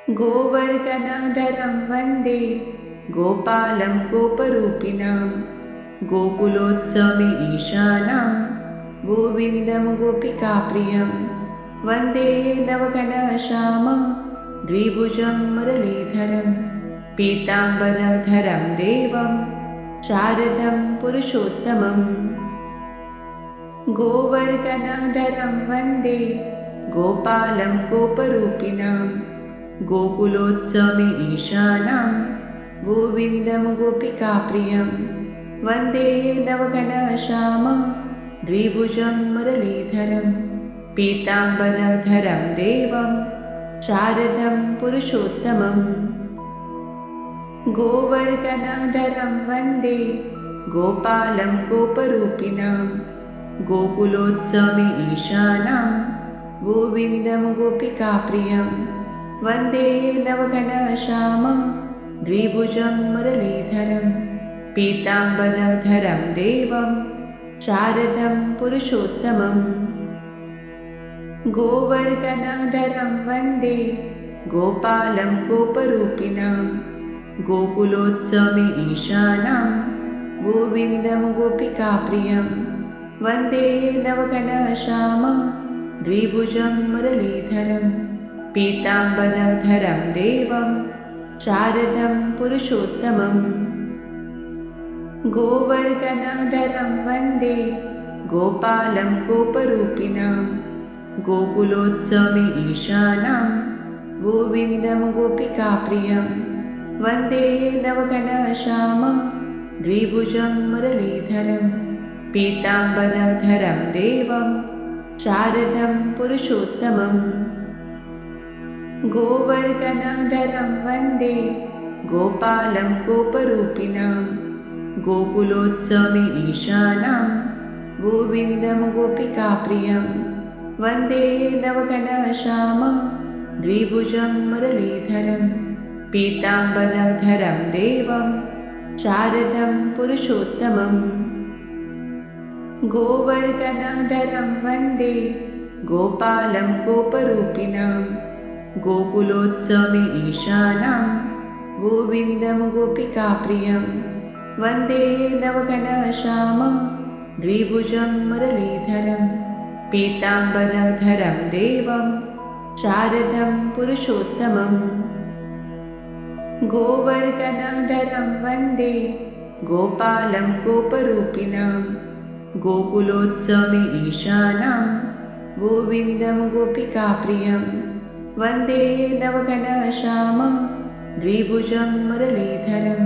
गोवर्धनधरं वन्दे गोपालं गोपरूपिणां गोकुलोत्सवे ईशानां गोविन्दं गोपिकाप्रियं वन्दे नवघनश्यामं द्विभुजं मुरलीधरं पीताम्बरधरं देवं शारदं पुरुषोत्तमम्। गोवर्धनधरं वन्दे गोपालं गोपरूपिणां गोकुलोत्सवे ईशानां गोविन्दं गोपिकाप्रियं वन्दे नवघनश्यामं द्विभुजं मुरलीधरं पीताम्बरधरं देवं शारदं पुरुषोत्तमम्। गोवर्धनधरं वन्दे गोपालं गोपरूपिणां गोकुलोत्सवे ईशानां गोविन्दं गोपिकाप्रियं वन्दे नवघनश्यामं द्विभुजं मुरलीधरं पीताम्बरधरं देवं शारदं पुरुषोत्तमम्। गोवर्धनधरं वन्दे गोपालं गोपरूपिणां गोकुलोत्सवे ईशानां गोविन्दं गोपिकाप्रियं वन्दे नवघनश्यामं द्विभुजं मुरलीधरं पीताम्बरधरं देवं शारदं पुरुषोत्तमम्। गोवर्धनधरं वन्दे गोपालं गोपरूपिणां गोकुलोत्सवे ईशानां गोविन्दं गोपिकाप्रियं वन्दे नवघनश्यामं द्विभुजं मुरलीधरं पीताम्बरधरं देवं शारदं पुरुषोत्तमम्। गोवर्धनधरं वन्दे गोपालं गोपरूपिणां गोकुलोत्सवे ईशानां गोविन्दं गोपिकाप्रियं वन्दे नवघनश्यामं द्विभुजं मुरलीधरं पीताम्बरधरं देवं शारदं पुरुषोत्तमम्। गोवर्धनधरं वन्दे गोपालं गोपरूपिणां गोकुलोत्सवे ईशानां गोविन्दं गोपिकाप्रियं वन्दे नवघनश्यामं द्विभुजं मुरलीधरं पीताम्बरधरं देवं शारदं पुरुषोत्तमम्। गोवर्धनधरं वन्दे गोपालं गोपरूपिणां गोकुलोत्सवे ईशानां गोविन्दं गोपिकाप्रियं वन्दे नवघनश्यामं द्विभुजं मुरलीधरं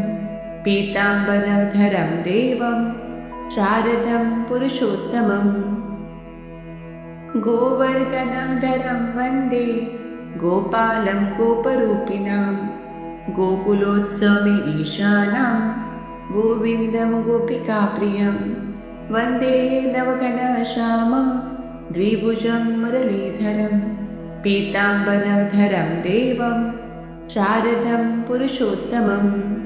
पीताम्बरधरं देवं शारदं पुरुषोत्तमम्। गोवर्धनधरं वन्दे गोपालं गोपरूपिणां गोकुलोत्सवे ईशानां गोविन्दं गोपिकाप्रियं वन्दे नवघनश्यामं द्विभुजं मुरलीधरं पीताम्बरधरं देवं शारदं पुरुषोत्तमम्।